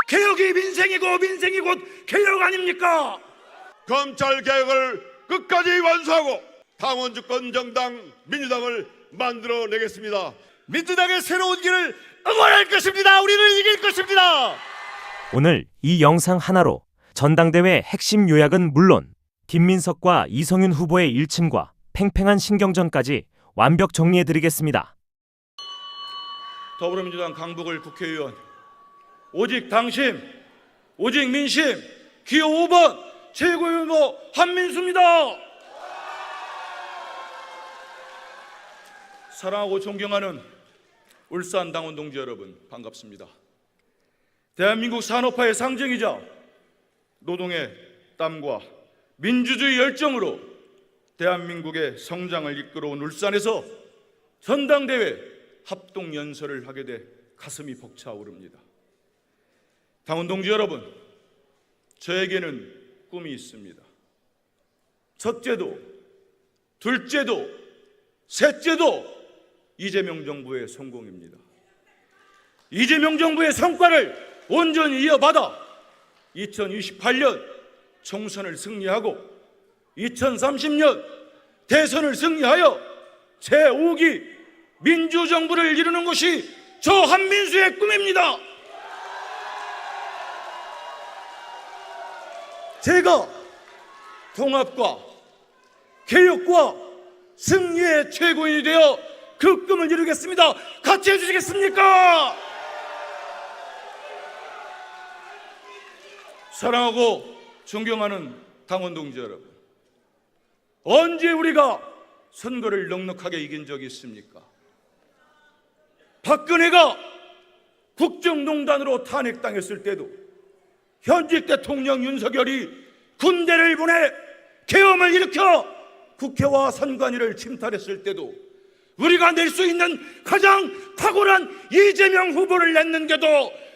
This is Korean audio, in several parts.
개혁이 민생이고 민생이 곧 개혁 아닙니까? 검찰 개혁을 끝까지 완수하고 당원 주권 정당 민주당을 만들어내겠습니다. 민주당의 새로운 길을 응원할 것입니다. 우리는 이길 것입니다. 오늘 이 영상 하나로 전당대회 핵심 요약은 물론 김민석과 이성윤 후보의 일침과 팽팽한 신경전까지 완벽 정리해드리겠습니다. 더불어민주당 강북을 국회의원, 오직 당심, 오직 민심, 기호 5번 최고의 후보 한민수입니다. 사랑하고 존경하는 울산 당원 동지 여러분, 반갑습니다. 대한민국 산업화의 상징이자 노동의 땀과 민주주의 열정으로 대한민국의 성장을 이끌어온 울산에서 전당대회 합동연설을 하게 돼 가슴이 벅차오릅니다. 당원 동지 여러분, 저에게는 꿈이 있습니다. 첫째도, 둘째도, 셋째도 이재명 정부의 성공입니다. 이재명 정부의 성과를 온전히 이어받아 2028년 총선을 승리하고 2030년 대선을 승리하여 제5기 민주정부를 이루는 것이 저 한민수의 꿈입니다. 제가 통합과 개혁과 승리의 최고인이 되어 그 꿈을 이루겠습니다. 같이 해주시겠습니까? 사랑하고 존경하는 당원 동지 여러분, 언제 우리가 선거를 넉넉하게 이긴 적이 있습니까? 박근혜가 국정농단으로 탄핵당했을 때도 현직 대통령 윤석열이 군대를 보내 계엄을 일으켜 국회와 선관위를 침탈했을 때도 우리가 낼 수 있는 가장 탁월한 이재명 후보를 냈는데도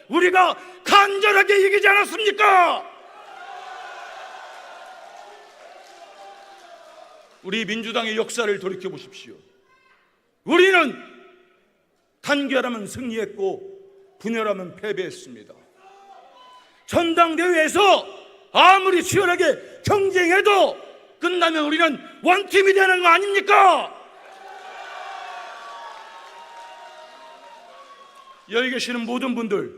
우리가 간절하게 이기지 않았습니까? 우리 민주당의 역사를 돌이켜 보십시오. 우리는 단결하면 승리했고 분열하면 패배했습니다. 전당대회에서 아무리 치열하게 경쟁해도 끝나면 우리는 원팀이 되는 거 아닙니까? 여기 계시는 모든 분들,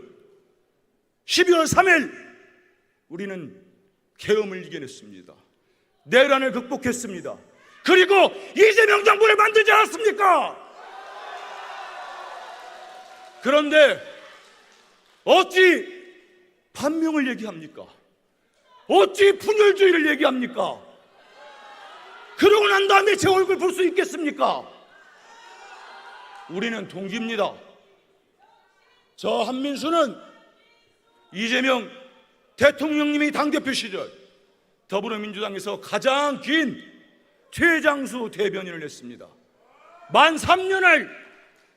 12월 3일 우리는 계엄을 이겨냈습니다. 내란을 극복했습니다. 그리고 이재명 정부를 만들지 않았습니까? 그런데 어찌 반명을 얘기합니까? 어찌 분열주의를 얘기합니까? 그러고 난 다음에 제 얼굴 볼 수 있겠습니까? 우리는 동지입니다. 저 한민수는 이재명 대통령님이 당대표 시절 더불어민주당에서 가장 긴 최장수 대변인을 했습니다. 만 3년을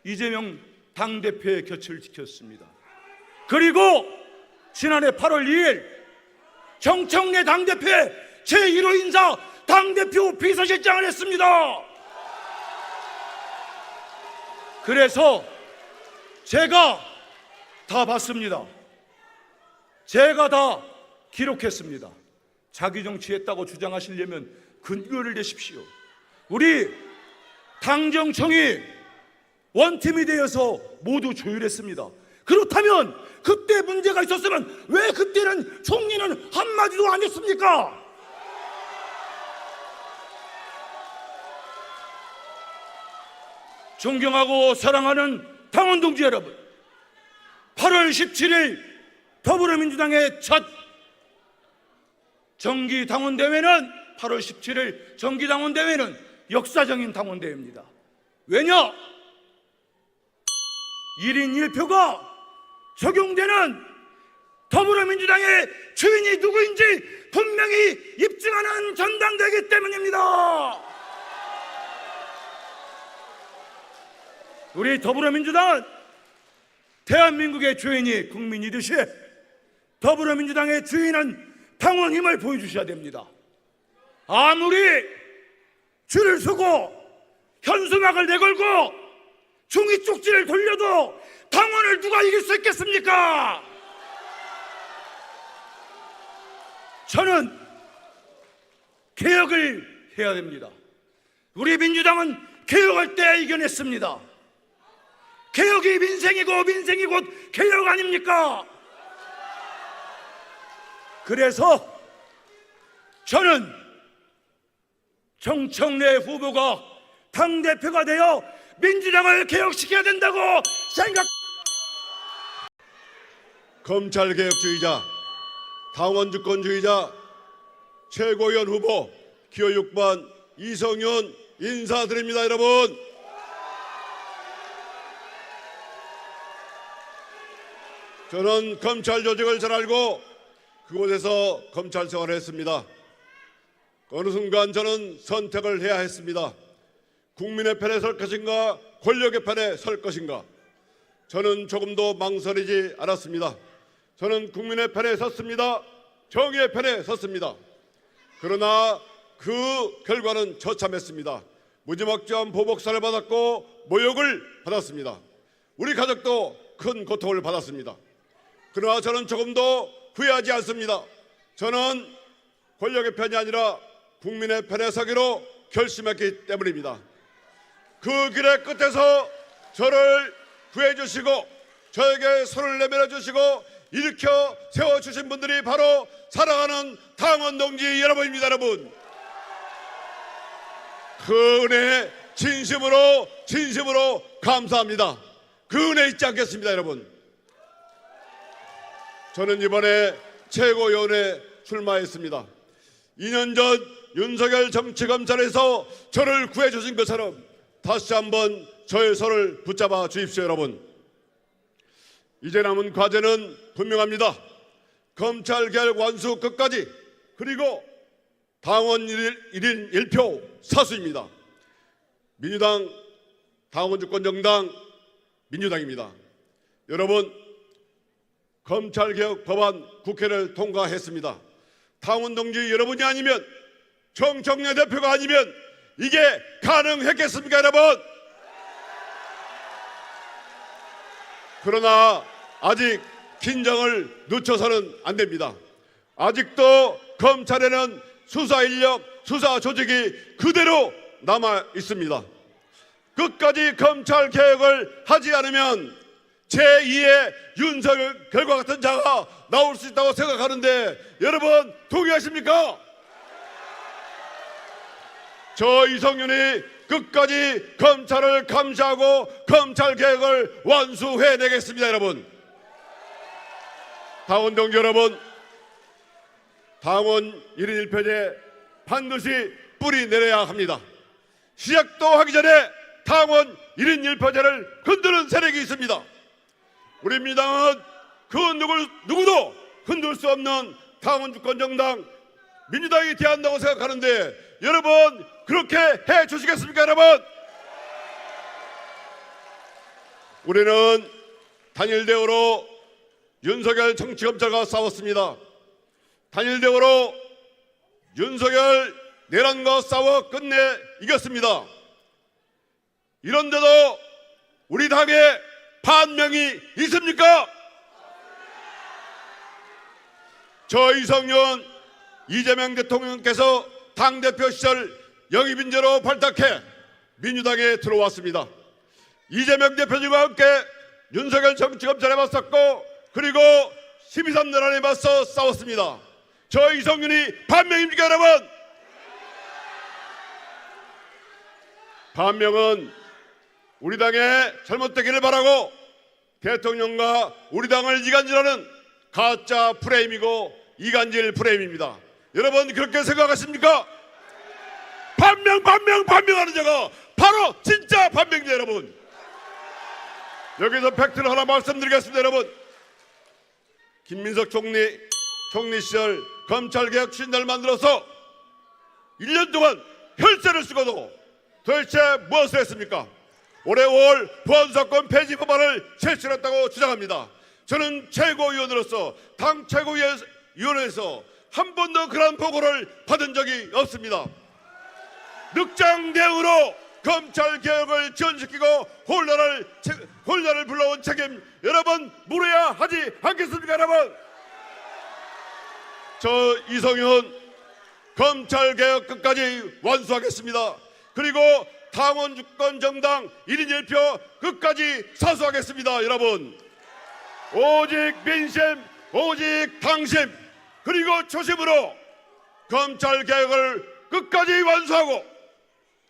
이재명 당대표의 곁을 지켰습니다. 그리고 지난해 8월 2일 정청래 당대표의 제1호 인사 당대표 비서실장을 했습니다. 그래서 제가 다 봤습니다. 제가 다 기록했습니다. 자기 정치했다고 주장하시려면 근거를 내십시오. 우리 당정청이 원팀이 되어서 모두 조율했습니다. 그렇다면 그때 문제가 있었으면 왜 그때는 총리는 한마디도 안 했습니까? 존경하고 사랑하는 당원 동지 여러분, 8월 17일 더불어민주당의 첫 정기당원대회는 8월 17일 정기당원대회는 역사적인 당원대회입니다. 왜냐? 1인 1표가 적용되는 더불어민주당의 주인이 누구인지 분명히 입증하는 전당대회이기 때문입니다. 우리 더불어민주당은 대한민국의 주인이 국민이듯이 더불어민주당의 주인은 당원임을 보여주셔야 됩니다. 아무리 줄을 서고 현수막을 내걸고 종이 쪽지를 돌려도 당원을 누가 이길 수 있겠습니까? 저는 개혁을 해야 됩니다. 우리 민주당은 개혁할 때 이겨냈습니다. 개혁이 민생이고 민생이 곧 개혁 아닙니까? 그래서 저는 정청래 후보가 당대표가 되어 민주당을 개혁시켜야 된다고 생각. 검찰개혁주의자, 당원주권주의자, 최고위원 후보 기호 6번 이성윤 인사드립니다. 여러분, 저는 검찰 조직을 잘 알고 그곳에서 검찰 생활을 했습니다. 어느 순간 저는 선택을 해야 했습니다. 국민의 편에 설 것인가, 권력의 편에 설 것인가. 저는 조금도 망설이지 않았습니다. 저는 국민의 편에 섰습니다. 정의의 편에 섰습니다. 그러나 그 결과는 처참했습니다. 무지막지한 보복사를 받았고 모욕을 받았습니다. 우리 가족도 큰 고통을 받았습니다. 그러나 저는 조금도 후회하지 않습니다. 저는 권력의 편이 아니라 국민의 편에 서기로 결심했기 때문입니다. 그 길의 끝에서 저를 구해주시고 저에게 손을 내밀어 주시고 일으켜 세워주신 분들이 바로 사랑하는 당원 동지 여러분입니다. 여러분, 그 은혜 진심으로 감사합니다. 그 은혜 잊지 않겠습니다. 여러분, 저는 이번에 최고위원회에 출마했습니다. 2년 전 윤석열 정치검찰에서 저를 구해주신 것처럼 다시 한번 저의 손을 붙잡아 주십시오. 여러분, 이제 남은 과제는 분명합니다. 검찰개혁 완수 끝까지, 그리고 당원 1인 1표 사수입니다. 민주당, 당원주권정당 민주당입니다. 여러분, 검찰개혁 법안 국회를 통과했습니다. 당원 동지 여러분이 아니면, 정청래 대표가 아니면 이게 가능했겠습니까, 여러분? 그러나 아직 긴장을 늦춰서는 안 됩니다. 아직도 검찰에는 수사 인력, 수사 조직이 그대로 남아 있습니다. 끝까지 검찰 개혁을 하지 않으면 제2의 윤석열과 같은 자가 나올 수 있다고 생각하는데 여러분 동의하십니까? 저 이성윤이 끝까지 검찰을 감시하고 검찰 개혁을 완수해내겠습니다. 여러분, 당원 동지 여러분, 당원 1인 1표제 반드시 뿌리 내려야 합니다. 시작도 하기 전에 당원 1인 1표제를 흔드는 세력이 있습니다. 우리 민주당은 그 누구도 흔들 수 없는 당원주권 정당 민주당이 돼야 한다고 생각하는데 여러분, 그렇게 해 주시겠습니까? 여러분, 우리는 단일 대우로 윤석열 정치검찰과 싸웠습니다. 단일 대우로 윤석열 내란과 싸워 끝내 이겼습니다. 이런데도 우리 당에 반명이 있습니까? 저 이성윤, 이재명 대통령께서 당대표 시절 영입인재로 발탁해 민주당에 들어왔습니다. 이재명 대표님과 함께 윤석열 정치검찰에 맞섰고, 그리고 12.3 내란에 맞서 싸웠습니다. 저 이성윤이 반명입니까, 여러분? 반명은 우리 당의 잘못되기를 바라고 대통령과 우리 당을 이간질하는 가짜 프레임이고 이간질 프레임입니다. 여러분, 그렇게 생각하십니까? 반명하는 자가 바로 진짜 반명입니다. 여러분, 여기서 팩트를 하나 말씀드리겠습니다. 여러분, 김민석 총리 시절 검찰개혁 신당을 만들어서 1년 동안 혈세를 쓰고도 도대체 무엇을 했습니까? 올해 5월 보안사건 폐지 법안을 제출했다고 주장합니다. 저는 최고위원으로서 당 최고위원회에서 한 번도 그런 보고를 받은 적이 없습니다. 늑장 대응으로 검찰 개혁을 지연시키고 혼란을 불러온 책임 여러분 물어야 하지 않겠습니까? 여러분, 저 이성윤 검찰개혁 끝까지 완수하겠습니다. 그리고 당원 주권 정당 1인 1표 끝까지 사수하겠습니다. 여러분, 오직 민심, 오직 당심, 그리고 초심으로 검찰개혁을 끝까지 완수하고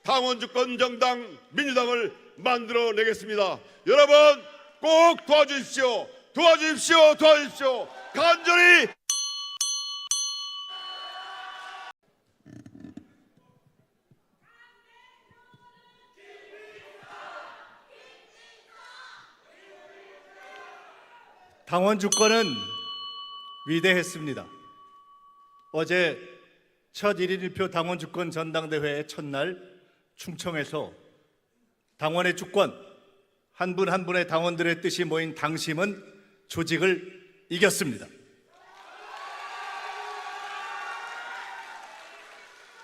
당원 주권 정당 민주당을 만들어내겠습니다. 여러분 꼭 도와주십시오. 도와주십시오. 도와주십시오. 간절히 당원 주권은 위대했습니다. 어제 첫 1인 1표 당원 주권 전당대회 첫날 충청에서 당원의 주권, 한 분 한 분의 당원들의 뜻이 모인 당심은 조직을 이겼습니다.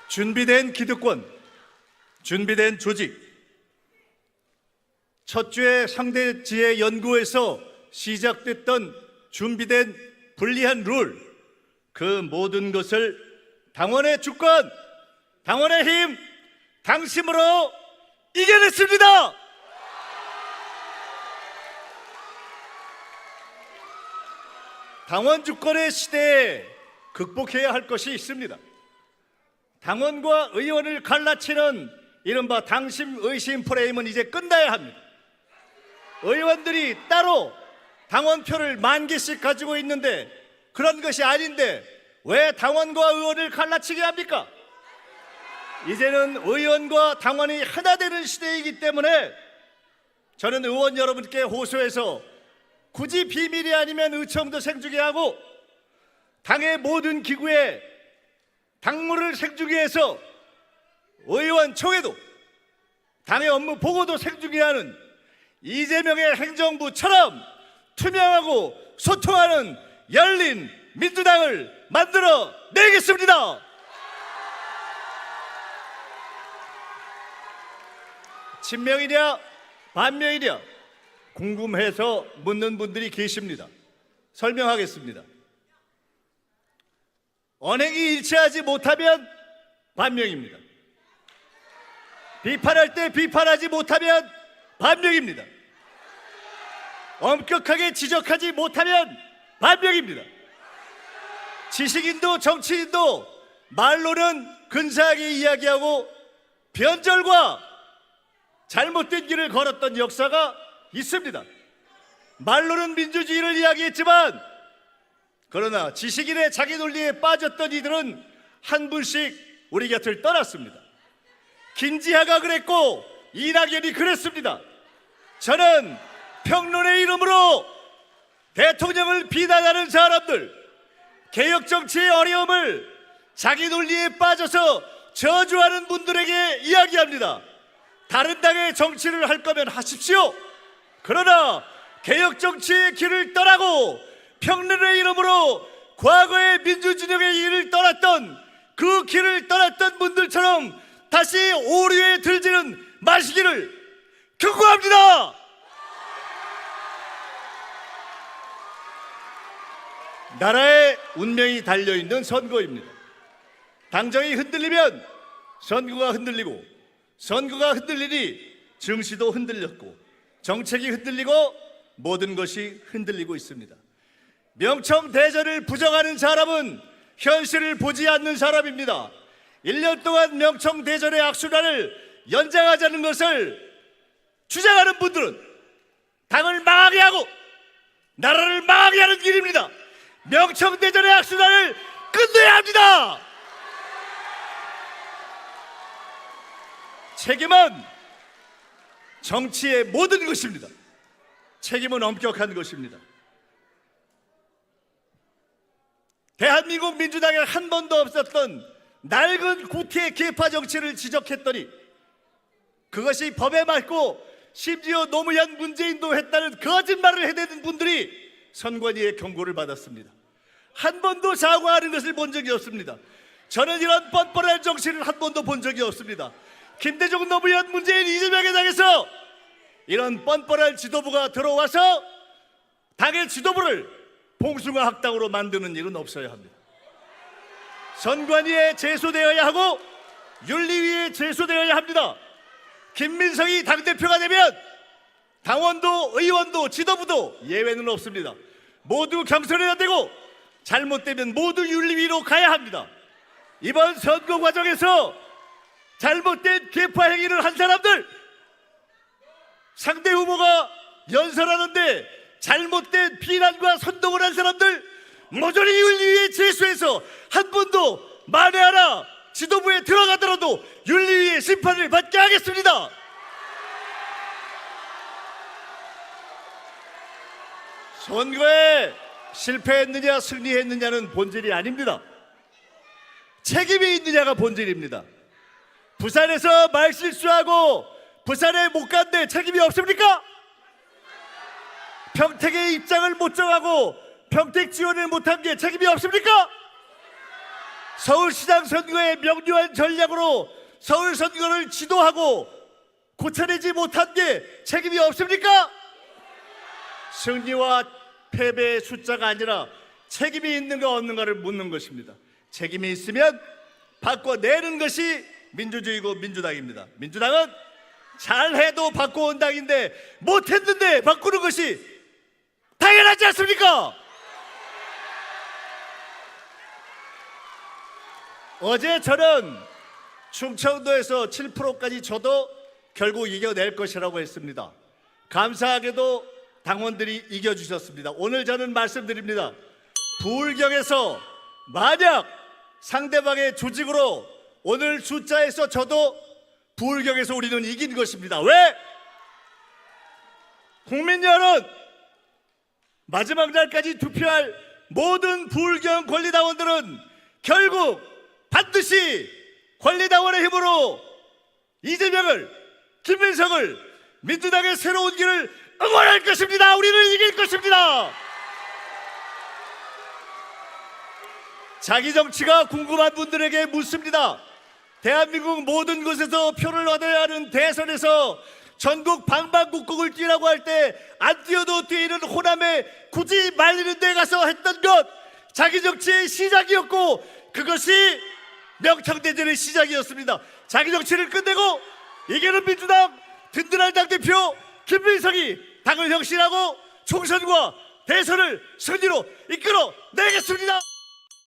준비된 기득권, 준비된 조직, 첫 주에 상대지혜 연구에서 시작됐던 준비된 불리한 룰, 그 모든 것을 당원의 주권, 당원의 힘, 당심으로 이겨냈습니다. 당원 주권의 시대에 극복해야 할 것이 있습니다. 당원과 의원을 갈라치는 이른바 당심 의심 프레임은 이제 끝나야 합니다. 의원들이 따로 당원표를 10,000개씩 가지고 있는데 그런 것이 아닌데 왜 당원과 의원을 갈라치게 합니까? 이제는 의원과 당원이 하나 되는 시대이기 때문에 저는 의원 여러분께 호소해서 굳이 비밀이 아니면 의총도 생중계 하고 당의 모든 기구에 당무를 생중계 해서 의원총회도 당의 업무 보고도 생중계 하는 이재명의 행정부처럼 투명하고 소통하는 열린 민주당을 만들어 내겠습니다. 친명이냐 반명이냐 궁금해서 묻는 분들이 계십니다. 설명하겠습니다. 언행이 일치하지 못하면 반명입니다. 비판할 때 비판하지 못하면 반명입니다. 엄격하게 지적하지 못하면 반명입니다. 지식인도 정치인도 말로는 근사하게 이야기하고 변절과 잘못된 길을 걸었던 역사가 있습니다. 말로는 민주주의를 이야기했지만 그러나 지식인의 자기 논리에 빠졌던 이들은 한 분씩 우리 곁을 떠났습니다. 김지하가 그랬고 이낙연이 그랬습니다. 저는 평론의 이름으로 대통령을 비난하는 사람들, 개혁 정치의 어려움을 자기 논리에 빠져서 저주하는 분들에게 이야기합니다. 다른 당의 정치를 할 거면 하십시오. 그러나 개혁 정치의 길을 떠나고 평론의 이름으로 과거의 민주진영의 길을 떠났던 그 길을 떠났던 분들처럼 다시 오류에 들지는 마시기를 경고합니다. 나라의 운명이 달려있는 선거입니다. 당정이 흔들리면 선거가 흔들리고 선거가 흔들리니 증시도 흔들렸고 정책이 흔들리고 모든 것이 흔들리고 있습니다. 명청대전을 부정하는 사람은 현실을 보지 않는 사람입니다. 1년 동안 명청대전의 악순환을 연장하자는 것을 주장하는 분들은 당을 망하게 하고 나라를 망하게 하는 길입니다. 명청대전의 악순환을 끝내야 합니다. 책임은 정치의 모든 것입니다. 책임은 엄격한 것입니다. 대한민국 민주당에 한 번도 없었던 낡은 구태의 계파 정치를 지적했더니 그것이 법에 맞고 심지어 노무현 문재인도 했다는 거짓말을 해대는 분들이 선관위의 경고를 받았습니다. 한 번도 사과하는 것을 본 적이 없습니다. 저는 이런 뻔뻔한 정치를 한 번도 본 적이 없습니다. 김대중, 노무현, 문재인, 이재명에 당해서 이런 뻔뻔한 지도부가 들어와서 당의 지도부를 봉숭아 학당으로 만드는 일은 없어야 합니다. 선관위에 제소되어야 하고 윤리위에 제소되어야 합니다. 김민석이 당대표가 되면 당원도 의원도 지도부도 예외는 없습니다. 모두 경선해야 되고 잘못되면 모두 윤리위로 가야 합니다. 이번 선거 과정에서 잘못된 개파 행위를 한 사람들, 상대 후보가 연설하는데 잘못된 비난과 선동을 한 사람들 모조리 윤리위에 제소해서 한 분도 만회하라 지도부에 들어가더라도 윤리위의 심판을 받게 하겠습니다. 선거에 실패했느냐 승리했느냐는 본질이 아닙니다. 책임이 있느냐가 본질입니다. 부산에서 말실수하고 부산에 못 간데 책임이 없습니까? 평택의 입장을 못 정하고 평택 지원을 못한 게 책임이 없습니까? 서울시장 선거의 명료한 전략으로 서울 선거를 지도하고 고쳐내지 못한 게 책임이 없습니까? 승리와 패배의 숫자가 아니라 책임이 있는가 없는가를 묻는 것입니다. 책임이 있으면 바꿔내는 것이 민주주의고 민주당입니다. 민주당은 잘해도 바꿔온 당인데 못했는데 바꾸는 것이 당연하지 않습니까? 어제 저는 충청도에서 7%까지 줘도 결국 이겨낼 것이라고 했습니다. 감사하게도 당원들이 이겨주셨습니다. 오늘 저는 말씀드립니다. 부울경에서 만약 상대방의 조직으로 오늘 숫자에서 저도 부울경에서 우리는 이긴 것입니다. 왜? 국민 여러분, 마지막 날까지 투표할 모든 부울경 권리당원들은 결국 반드시 권리당원의 힘으로 이재명을, 김민석을, 민주당의 새로운 길을 응원할 것입니다. 우리는 이길 것입니다. 자기 정치가 궁금한 분들에게 묻습니다. 대한민국 모든 곳에서 표를 얻어야 하는 대선에서 전국 방방곡곡을 뛰라고 할 때 안 뛰어도 뛰는 호남에 굳이 말리는 데 가서 했던 것, 자기 정치의 시작이었고 그것이 명청대전의 시작이었습니다. 자기 정치를 끝내고 이기는 민주당 든든한 당대표 김민석이 당을 혁신하고 총선과 대선을 승리로 이끌어내겠습니다.